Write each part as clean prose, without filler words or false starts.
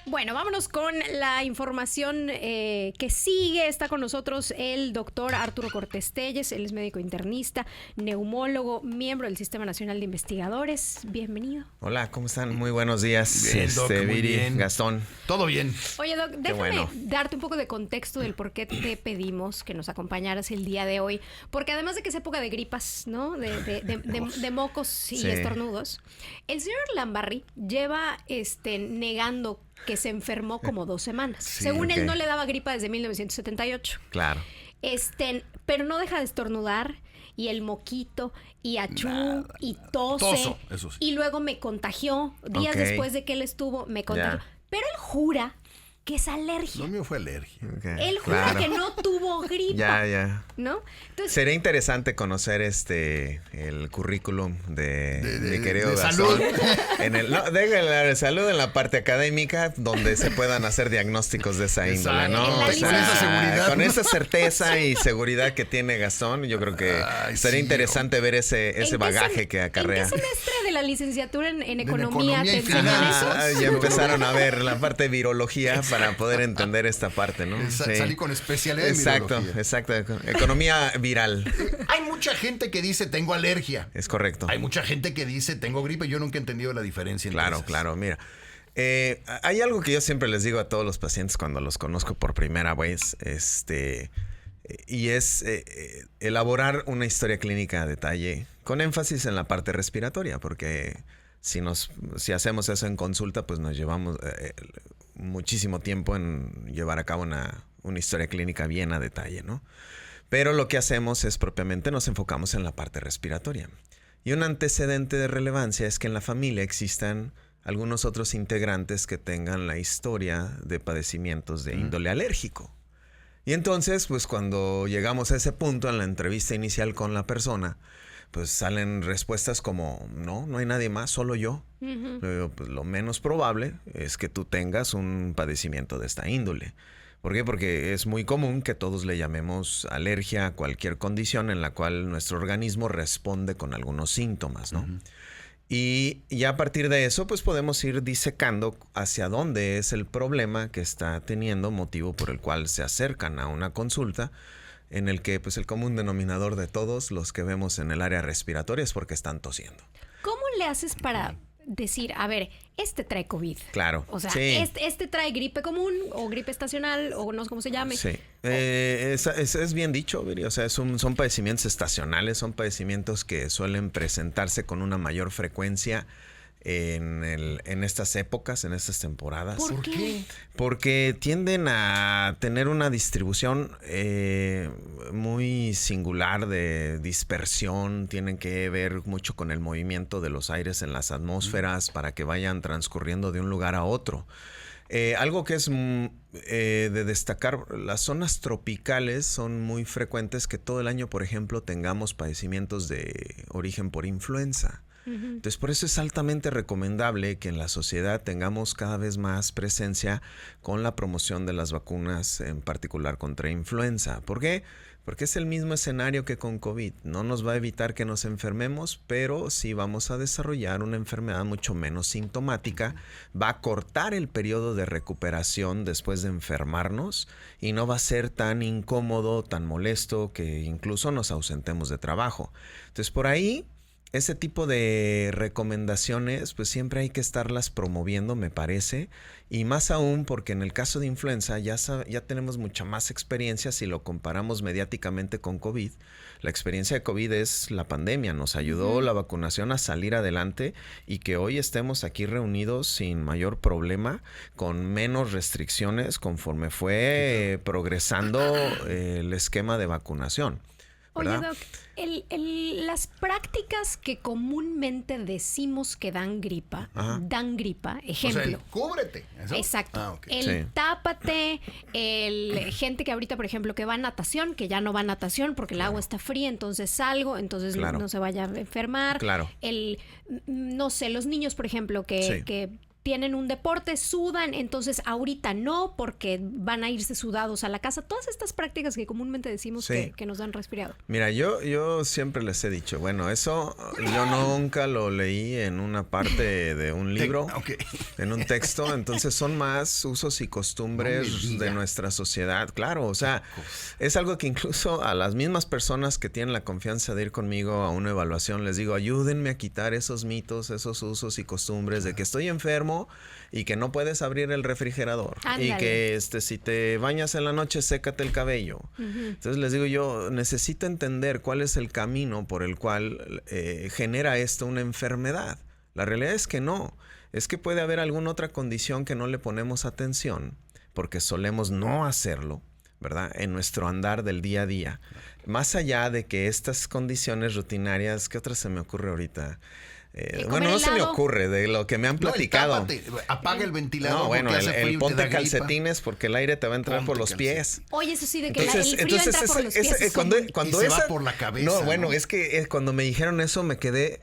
Bueno, vámonos con la información que sigue. Está con nosotros el doctor Arturo Cortés Telles. Él es médico internista, neumólogo, miembro del Sistema Nacional de Investigadores. Bienvenido. Hola, ¿cómo están? Muy buenos días. Bien, Doc, muy Viri, bien. Gastón. Todo bien. Oye, Doc, déjame darte un poco de contexto del por qué te pedimos que nos acompañaras el día de hoy. Porque además de que es época de gripas, ¿no? De mocos y estornudos, el señor Lambarri lleva negando que se enfermó como 2 semanas. Sí, Según él, no le daba gripa desde 1978. Claro. Pero no deja de estornudar y el moquito y achú y tose. Toso, eso sí. Y luego me contagió. Días después de que él estuvo, me contagió. Pero él jura que es alergia. Lo mío fue alergia. Él jura que no tuvo gripa. Ya. ¿No? Entonces, sería interesante conocer el currículum de mi querido de Gastón. salud. De salud en la parte académica, donde se puedan hacer diagnósticos de esa índole, ¿no? Con esa seguridad. Con esa certeza y seguridad que tiene Gastón, yo creo que sería interesante ver ese bagaje que acarrea. ¿En qué semestre de la licenciatura en economía economía y te enseñan eso? Ya empezaron a ver la parte de virología para poder entender esta parte, ¿no? Salí con especialidad en virología. Exacto. Economía viral. Hay mucha gente que dice tengo alergia. Es correcto. Hay mucha gente que dice tengo gripe. Yo nunca he entendido la diferencia. Claro. Mira, hay algo que yo siempre les digo a todos los pacientes cuando los conozco por primera vez, y es elaborar una historia clínica a detalle con énfasis en la parte respiratoria, porque si hacemos eso en consulta, pues nos llevamos muchísimo tiempo en llevar a cabo una historia clínica bien a detalle, ¿no? Pero lo que hacemos es propiamente nos enfocamos en la parte respiratoria. Y un antecedente de relevancia es que en la familia existan algunos otros integrantes que tengan la historia de padecimientos de índole alérgico. Y entonces, pues cuando llegamos a ese punto en la entrevista inicial con la persona, pues salen respuestas como, no hay nadie más, solo yo. Pues, lo menos probable es que tú tengas un padecimiento de esta índole. ¿Por qué? Porque es muy común que todos le llamemos alergia a cualquier condición en la cual nuestro organismo responde con algunos síntomas, ¿no? Y ya a partir de eso, pues podemos ir disecando hacia dónde es el problema que está teniendo, motivo por el cual se acercan a una consulta, en el que pues el común denominador de todos los que vemos en el área respiratoria es porque están tosiendo. ¿Cómo le haces para decir, a ver, trae COVID? Claro. O sea, sí. este trae gripe común o gripe estacional o no sé cómo se llame? Sí. Es bien dicho, Viri. O sea, son padecimientos estacionales, son padecimientos que suelen presentarse con una mayor frecuencia en estas épocas, en estas temporadas. ¿Por qué? Porque tienden a tener una distribución muy singular de dispersión, tienen que ver mucho con el movimiento de los aires en las atmósferas para que vayan transcurriendo de un lugar a otro. Algo que es de destacar, las zonas tropicales son muy frecuentes que todo el año, por ejemplo, tengamos padecimientos de origen por influenza. Entonces, por eso es altamente recomendable que en la sociedad tengamos cada vez más presencia con la promoción de las vacunas, en particular contra influenza. ¿Por qué? Porque es el mismo escenario que con COVID. No nos va a evitar que nos enfermemos, pero sí vamos a desarrollar una enfermedad mucho menos sintomática. Va a cortar el periodo de recuperación después de enfermarnos y no va a ser tan incómodo, tan molesto que incluso nos ausentemos de trabajo. Entonces, por ahí, ese tipo de recomendaciones, pues siempre hay que estarlas promoviendo, me parece, y más aún porque en el caso de influenza ya tenemos mucha más experiencia si lo comparamos mediáticamente con COVID. La experiencia de COVID es la pandemia, nos ayudó la vacunación a salir adelante y que hoy estemos aquí reunidos sin mayor problema, con menos restricciones conforme fue progresando el esquema de vacunación. ¿Verdad? Oye, Doc, las prácticas que comúnmente decimos que dan gripa, ejemplo. O sea, cúbrete. ¿Eso? Exacto. Sí. Tápate, gente que ahorita, por ejemplo, que va a natación, que ya no va a natación porque el agua está fría, entonces salgo, entonces no se vaya a enfermar. Claro. No sé, los niños, por ejemplo, que tienen un deporte, sudan, entonces ahorita no, porque van a irse sudados a la casa. Todas estas prácticas que comúnmente decimos que nos dan resfriado. Mira, yo siempre les he dicho, bueno, eso yo nunca lo leí en una parte de un libro, en un texto, entonces son más usos y costumbres de nuestra sociedad. Claro, o sea, es algo que incluso a las mismas personas que tienen la confianza de ir conmigo a una evaluación, les digo, ayúdenme a quitar esos mitos, esos usos y costumbres de que estoy enfermo y que no puedes abrir el refrigerador. Ándale. Y que si te bañas en la noche, sécate el cabello. Entonces les digo yo, necesito entender cuál es el camino por el cual genera esto una enfermedad. La realidad es que no. Es que puede haber alguna otra condición que no le ponemos atención porque solemos no hacerlo, ¿verdad? En nuestro andar del día a día. Más allá de que estas condiciones rutinarias, ¿qué otra se me ocurre ahorita? Bueno, no se me ocurre de lo que me han platicado. Apaga el ventilador. No, bueno, el ponte calcetines porque el aire te va a entrar por los pies. Oye, eso sí, de que el frío entra por los pies. Cuando se va por la cabeza. No, bueno, es que cuando me dijeron eso me quedé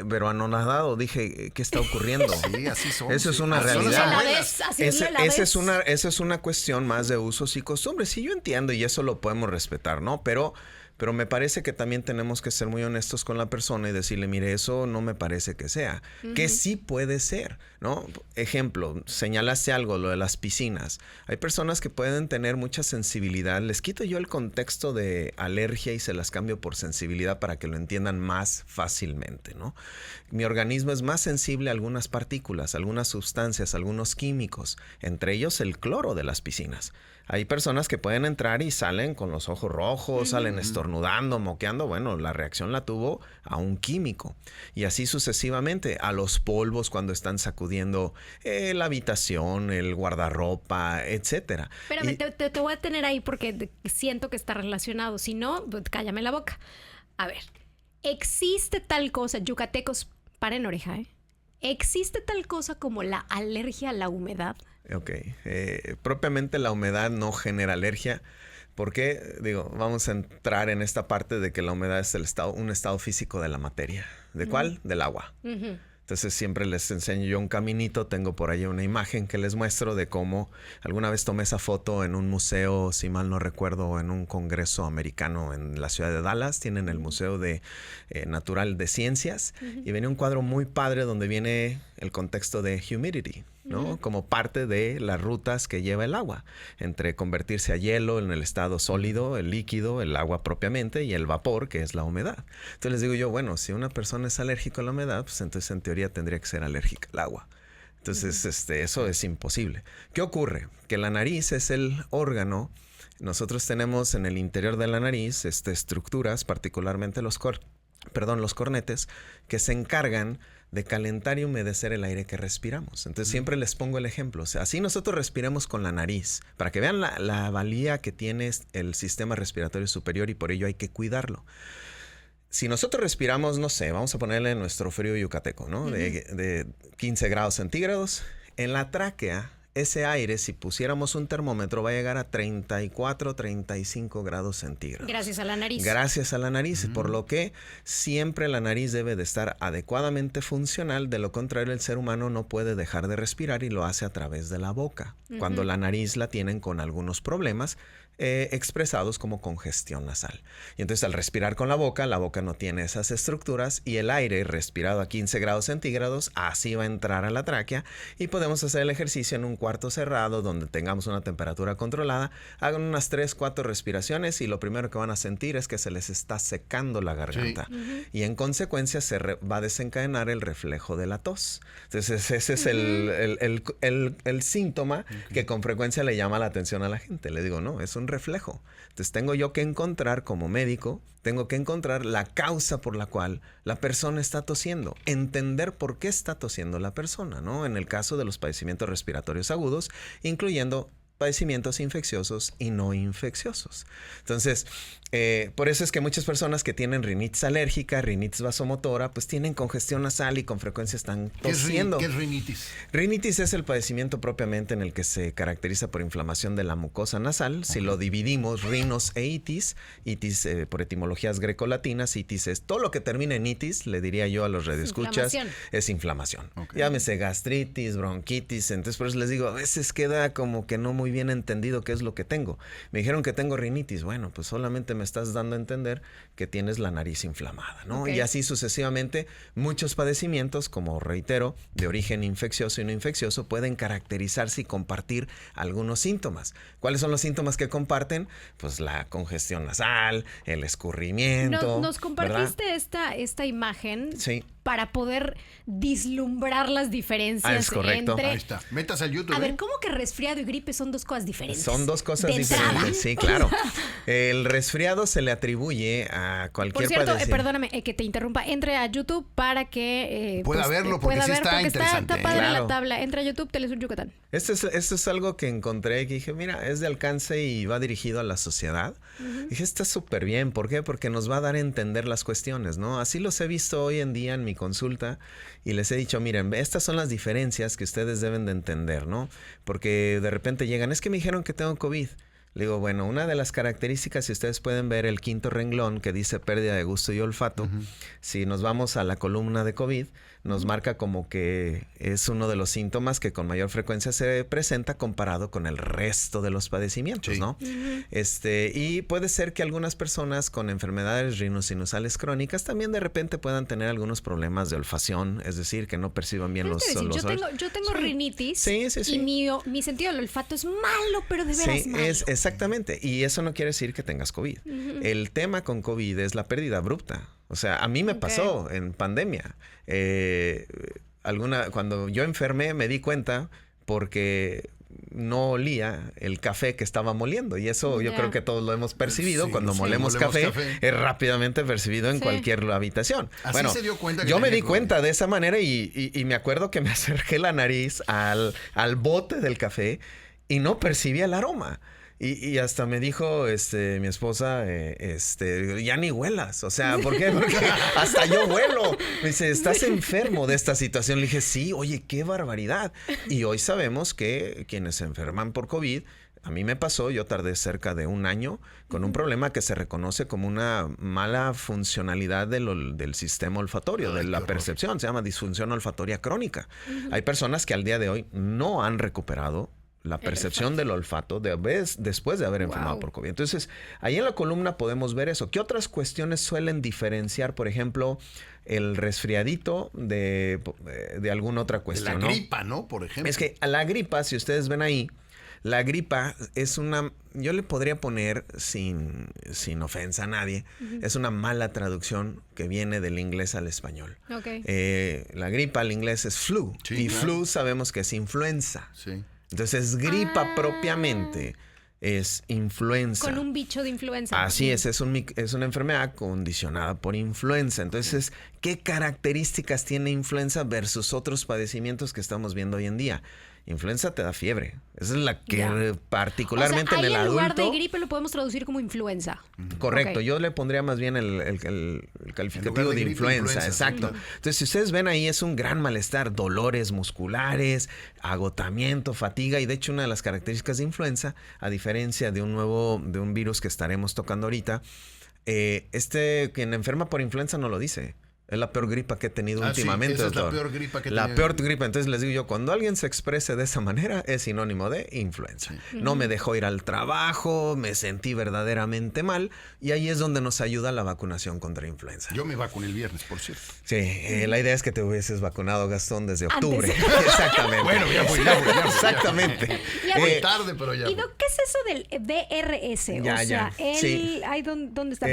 pero anonadado. Dije, ¿qué está ocurriendo? Sí, así son. Eso es una realidad. Esa es una cuestión más de usos y costumbres. Sí, yo entiendo y eso lo podemos respetar, ¿no? Pero me parece que también tenemos que ser muy honestos con la persona y decirle, mire, eso no me parece que sea. Que sí puede ser, ¿no? Ejemplo, señalaste algo, lo de las piscinas. Hay personas que pueden tener mucha sensibilidad. Les quito yo el contexto de alergia y se las cambio por sensibilidad para que lo entiendan más fácilmente, ¿no? Mi organismo es más sensible a algunas partículas, algunas sustancias, algunos químicos, entre ellos el cloro de las piscinas. Hay personas que pueden entrar y salen con los ojos rojos, salen estornudando, moqueando. Bueno, la reacción la tuvo a un químico. Y así sucesivamente, a los polvos cuando están sacudiendo la habitación, el guardarropa, etcétera. Espérame, te voy a tener ahí porque siento que está relacionado. Si no, cállame la boca. A ver, existe tal cosa, yucatecos, paren oreja, ¿eh? ¿Existe tal cosa como la alergia a la humedad? Ok. Propiamente la humedad no genera alergia. Porque, vamos a entrar en esta parte de que la humedad es un estado físico de la materia. ¿De cuál? Del agua. Entonces siempre les enseño yo un caminito. Tengo por ahí una imagen que les muestro de cómo alguna vez tomé esa foto en un museo, si mal no recuerdo, en un congreso americano en la ciudad de Dallas. Tienen el Museo de Natural de Ciencias. Y viene un cuadro muy padre donde viene el contexto de humidity, ¿no? Como parte de las rutas que lleva el agua, entre convertirse a hielo en el estado sólido, el líquido, el agua propiamente, y el vapor, que es la humedad. Entonces les digo yo, bueno, si una persona es alérgica a la humedad, pues entonces en teoría tendría que ser alérgica al agua. Entonces, eso es imposible. ¿Qué ocurre? Que la nariz es el órgano. Nosotros tenemos en el interior de la nariz estructuras, particularmente los cornetes, que se encargan de calentar y humedecer el aire que respiramos. Entonces siempre les pongo el ejemplo. O sea, así nosotros respiramos con la nariz, para que vean la valía que tiene el sistema respiratorio superior y por ello hay que cuidarlo. Si nosotros respiramos, no sé, vamos a ponerle nuestro frío yucateco, ¿no? De 15 grados centígrados, en la tráquea, ese aire, si pusiéramos un termómetro, va a llegar a 34, 35 grados centígrados. Gracias a la nariz. Gracias a la nariz, por lo que siempre la nariz debe de estar adecuadamente funcional. De lo contrario, el ser humano no puede dejar de respirar y lo hace a través de la boca. Cuando la nariz la tienen con algunos problemas expresados como congestión nasal. Y entonces al respirar con la boca no tiene esas estructuras y el aire respirado a 15 grados centígrados así va a entrar a la tráquea y podemos hacer el ejercicio en un cuarto cerrado donde tengamos una temperatura controlada. Hagan unas 3-4 respiraciones y lo primero que van a sentir es que se les está secando la garganta. Y en consecuencia se va a desencadenar el reflejo de la tos. Entonces ese es el síntoma que con frecuencia le llama la atención a la gente. Le digo, no, es un reflejo. Entonces tengo yo que encontrar como médico, tengo que encontrar la causa por la cual la persona está tosiendo, entender por qué está tosiendo la persona, ¿no? En el caso de los padecimientos respiratorios agudos, incluyendo padecimientos infecciosos y no infecciosos. Entonces, por eso es que muchas personas que tienen rinitis alérgica, rinitis vasomotora, pues tienen congestión nasal y con frecuencia están tosiendo. ¿Qué es rinitis? Rinitis es el padecimiento propiamente en el que se caracteriza por inflamación de la mucosa nasal. Si lo dividimos, rinos e itis, itis por etimologías grecolatinas, itis es todo lo que termina en itis, le diría yo a los radioescuchas, es inflamación. Llámese gastritis, bronquitis. Entonces por eso les digo, a veces queda como que no muy bien entendido qué es lo que tengo. Me dijeron que tengo rinitis. Bueno, pues solamente me estás dando a entender que tienes la nariz inflamada, ¿no? Y así sucesivamente, muchos padecimientos, como reitero, de origen infeccioso y no infeccioso, pueden caracterizarse y compartir algunos síntomas. ¿Cuáles son los síntomas que comparten? Pues la congestión nasal, el escurrimiento. Nos compartiste esta imagen. Sí. Para poder vislumbrar las diferencias. Es correcto. Ahí está. Metas al YouTube. A ver, ¿cómo que resfriado y gripe son dos cosas diferentes? Son dos cosas diferentes, sí, claro. El resfriado se le atribuye a cualquier padecimiento. Por cierto, perdóname que te interrumpa. Entre a YouTube para que pueda verlo, porque sí está interesante. Está padre la tabla. Entra a YouTube, Telesur Yucatán. Esto es algo que encontré que dije, mira, es de alcance y va dirigido a la sociedad. Dije, está súper bien. ¿Por qué? Porque nos va a dar a entender las cuestiones, ¿no? Así los he visto hoy en día en mi consulta y les he dicho, miren, estas son las diferencias que ustedes deben de entender, ¿no? Porque de repente llegan, es que me dijeron que tengo COVID. Le digo, bueno, una de las características, si ustedes pueden ver el quinto renglón que dice pérdida de gusto y olfato, si nos vamos a la columna de COVID, nos marca como que es uno de los síntomas que con mayor frecuencia se presenta comparado con el resto de los padecimientos, ¿no? Y puede ser que algunas personas con enfermedades rinosinusales crónicas también de repente puedan tener algunos problemas de olfacción, es decir, que no perciban bien los yo tengo rinitis. Sí. Y mi sentido del olfato es malo, pero de veras malo. Exactamente. Y eso no quiere decir que tengas COVID. El tema con COVID es la pérdida abrupta. O sea, a mí me pasó en pandemia. Cuando yo enfermé me di cuenta porque no olía el café que estaba moliendo. Y eso yo creo que todos lo hemos percibido. Sí, cuando molemos café, es rápidamente percibido en cualquier habitación. Así se dio cuenta que yo me di cuenta de esa manera y me acuerdo que me acerqué la nariz al bote del café y no percibía el aroma. Y hasta me dijo mi esposa, ya ni huelas. O sea, ¿por qué? Porque hasta yo huelo. Me dice, ¿estás enfermo de esta situación? Le dije, sí, oye, qué barbaridad. Y hoy sabemos que quienes se enferman por COVID, a mí me pasó, yo tardé cerca de 1 año con un problema que se reconoce como una mala funcionalidad del sistema olfatorio, de la percepción. Se llama disfunción olfatoria crónica. Hay personas que al día de hoy no han recuperado la percepción del olfato después de haber enfermado por COVID. Entonces, ahí en la columna podemos ver eso. ¿Qué otras cuestiones suelen diferenciar, por ejemplo, el resfriadito de alguna otra cuestión? La gripa, ¿no? Por ejemplo. Es que a la gripa, si ustedes ven ahí, la gripa es yo le podría poner sin ofensa a nadie, es una mala traducción que viene del inglés al español. La gripa al inglés es flu, y flu sabemos que es influenza. Sí. Entonces, gripa propiamente es influenza. Con un bicho de influenza. Así es una enfermedad condicionada por influenza. Entonces, ¿qué características tiene influenza versus otros padecimientos que estamos viendo hoy en día? Influenza te da fiebre. Esa es la que particularmente en el adulto... en lugar de gripe lo podemos traducir como influenza. Correcto. Yo le pondría más bien el calificativo de influenza. Exacto. Sí, claro. Entonces, si ustedes ven ahí, es un gran malestar. Dolores musculares, agotamiento, fatiga. Y de hecho, una de las características de influenza, a diferencia de un virus que estaremos tocando ahorita, quien enferma por influenza no lo dice. Es la peor gripa que he tenido últimamente, esa doctor. Es la peor gripa que he tenido. La peor gripa. Entonces les digo yo, cuando alguien se exprese de esa manera, es sinónimo de influenza. Sí. No me dejó ir al trabajo, me sentí verdaderamente mal. Y ahí es donde nos ayuda la vacunación contra influenza. Yo me vacuné el viernes, por cierto. Sí, la idea es que te hubieses vacunado, Gastón, desde octubre. Exactamente. Bueno, ya fui. Exactamente. Muy tarde, pero ya. ¿Y qué es eso del DRS? Ahí ¿dónde está?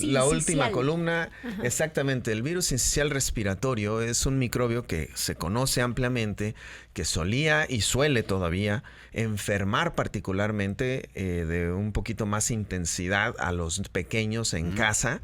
La última columna. Exactamente, el virus sincicial respiratorio es un microbio que se conoce ampliamente, que solía y suele todavía enfermar particularmente de un poquito más intensidad a los pequeños en casa,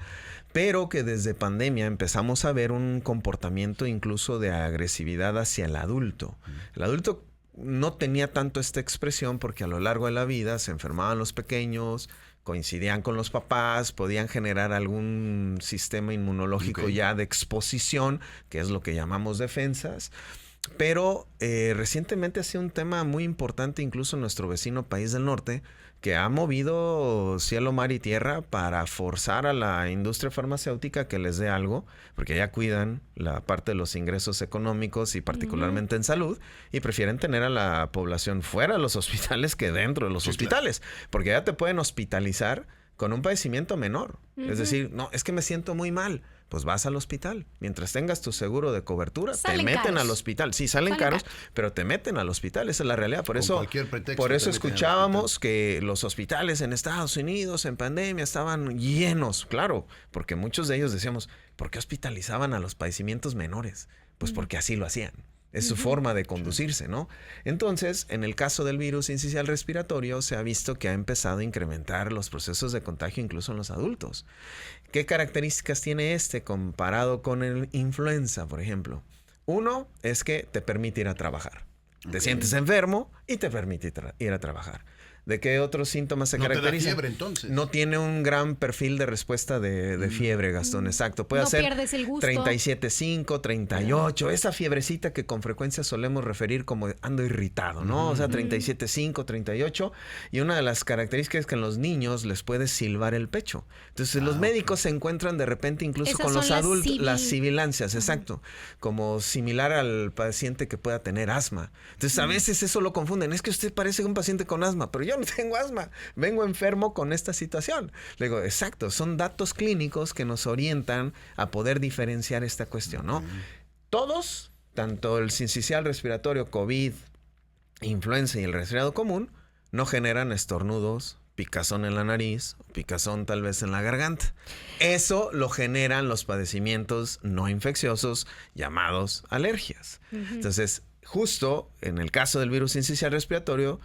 pero que desde pandemia empezamos a ver un comportamiento incluso de agresividad hacia el adulto. El adulto no tenía tanto esta expresión porque a lo largo de la vida se enfermaban los pequeños, coincidían con los papás, podían generar algún sistema inmunológico ya de exposición, que es lo que llamamos defensas. Pero recientemente ha sido un tema muy importante incluso en nuestro vecino país del norte, que ha movido cielo, mar y tierra para forzar a la industria farmacéutica que les dé algo, porque ya cuidan la parte de los ingresos económicos y particularmente en salud, y prefieren tener a la población fuera de los hospitales que dentro de los hospitales, porque ya te pueden hospitalizar con un padecimiento menor. Es decir, no, es que me siento muy mal. Pues vas al hospital. Mientras tengas tu seguro de cobertura, te meten al hospital. Sí, salen caros, pero te meten al hospital. Esa es la realidad. Por eso escuchábamos que los hospitales en Estados Unidos en pandemia estaban llenos. Claro, porque muchos de ellos decíamos, ¿por qué hospitalizaban a los padecimientos menores? Pues porque así lo hacían. Es su forma de conducirse, ¿no? Entonces, en el caso del virus sincicial respiratorio, se ha visto que ha empezado a incrementar los procesos de contagio incluso en los adultos. ¿Qué características tiene comparado con el influenza, por ejemplo? Uno es que te permite ir a trabajar. Te sientes enfermo y te permite ir a trabajar. ¿De qué otros síntomas se caracterizan? No te da fiebre, entonces. No tiene un gran perfil de respuesta de fiebre, Gastón, exacto. Puede ser 37.5, 38, esa fiebrecita que con frecuencia solemos referir como ando irritado, ¿no? O sea, 37.5, 38. Y una de las características es que en los niños les puede silbar el pecho. Entonces, los médicos se encuentran de repente incluso con los adultos, las sibilancias, exacto. Como similar al paciente que pueda tener asma. Entonces, a veces eso lo confunden. Es que usted parece un paciente con asma, pero yo no tengo asma, vengo enfermo con esta situación. Le digo, exacto, son datos clínicos que nos orientan a poder diferenciar esta cuestión, ¿no? Todos, tanto el sincicial respiratorio, COVID, influenza y el resfriado común, no generan estornudos, picazón en la nariz, picazón tal vez en la garganta. Eso lo generan los padecimientos no infecciosos llamados alergias. Entonces, justo en el caso del virus sincicial respiratorio,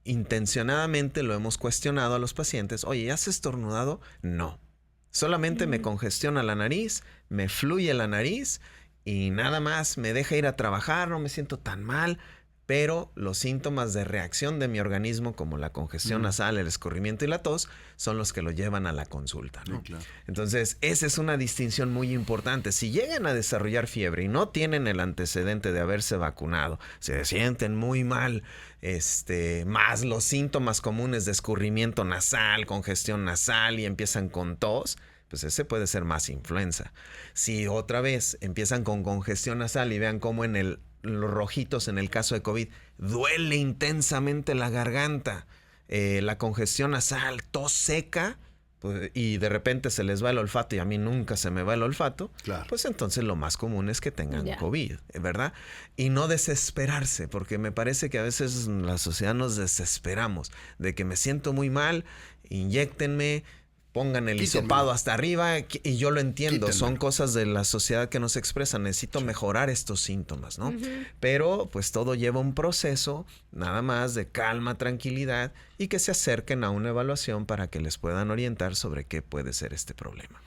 intencionadamente lo hemos cuestionado a los pacientes. Oye, ¿ya has estornudado? No. Solamente me congestiona la nariz, me fluye la nariz y nada más me deja ir a trabajar, no me siento tan mal. Pero los síntomas de reacción de mi organismo, como la congestión nasal, el escurrimiento y la tos, son los que lo llevan a la consulta, ¿no? Sí, claro. Entonces, esa es una distinción muy importante. Si llegan a desarrollar fiebre y no tienen el antecedente de haberse vacunado, se sienten muy mal, más los síntomas comunes de escurrimiento nasal, congestión nasal y empiezan con tos, pues ese puede ser más influenza. Si otra vez empiezan con congestión nasal y vean cómo en los rojitos en el caso de COVID, duele intensamente la garganta, la congestión nasal, tos seca, pues, y de repente se les va el olfato y a mí nunca se me va el olfato, pues entonces lo más común es que tengan COVID, ¿verdad? Y no desesperarse, porque me parece que a veces la sociedad nos desesperamos de que me siento muy mal, inyéctenme, pongan el hisopado hasta arriba y yo lo entiendo. Son cosas de la sociedad que nos expresan. Necesito mejorar estos síntomas, ¿no? Pero pues todo lleva un proceso nada más de calma, tranquilidad y que se acerquen a una evaluación para que les puedan orientar sobre qué puede ser este problema.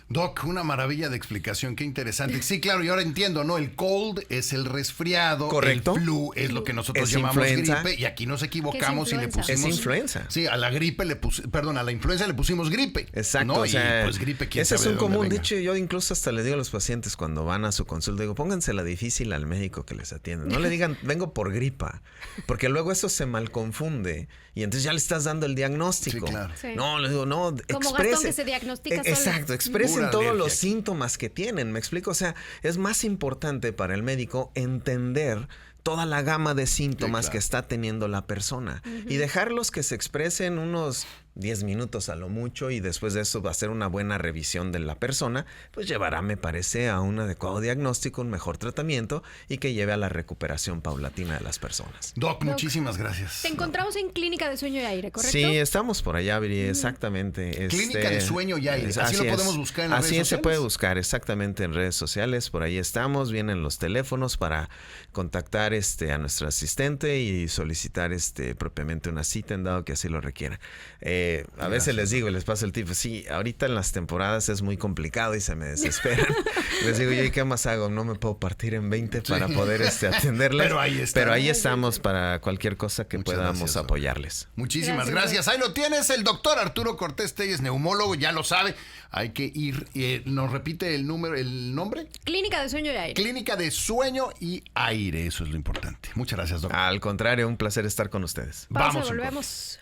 Doc, una maravilla de explicación, qué interesante. Sí, claro, y ahora entiendo, ¿no? El cold es el resfriado, correcto. El flu es lo que nosotros llamamos gripe, y aquí nos equivocamos y le pusimos... Es influenza. Sí, a la gripe a la influenza le pusimos gripe. Exacto, ¿no? O sea, y pues gripe, quién ese sabe es un común. venga. De hecho, yo incluso hasta le digo a los pacientes cuando van a su consulta, digo, póngansela difícil al médico que les atiende. No le digan, vengo por gripa, porque luego eso se malconfunde y entonces ya le estás dando el diagnóstico. Sí, claro. Sí. No, le digo, no, como Gastón que se diagnostica solo. Exacto, expresen todos alergia los aquí. síntomas que tienen, ¿me explico? O sea, es más importante para el médico entender toda la gama de síntomas que está teniendo la persona y dejarlos que se expresen unos 10 minutos a lo mucho y después de eso va a ser una buena revisión de la persona, pues llevará, me parece, a un adecuado diagnóstico, un mejor tratamiento y que lleve a la recuperación paulatina de las personas. Doc, muchísimas gracias. Te encontramos en Clínica de Sueño y Aire, ¿correcto? Sí, estamos por allá, Viri, exactamente. Clínica de Sueño y Aire, así lo podemos buscar en las redes sociales. Así se puede buscar, exactamente, en redes sociales, por ahí estamos, vienen los teléfonos para contactar a nuestro asistente y solicitar propiamente una cita en dado que así lo requiera. a veces les digo, les paso el tip, sí, ahorita en las temporadas es muy complicado y se me desesperan. Les digo, ¿y qué más hago? No me puedo partir en 20 para poder atenderles. Pero ahí estamos para cualquier cosa que podamos apoyarles. Muchísimas gracias. Ahí lo tienes, el doctor Arturo Cortés Telles, neumólogo, ya lo sabe. Hay que ir, ¿nos repite el nombre? Clínica de Sueño y Aire. Clínica de Sueño y Aire, eso es lo importante. Muchas gracias, doctor. Al contrario, un placer estar con ustedes. Vamos, volvemos.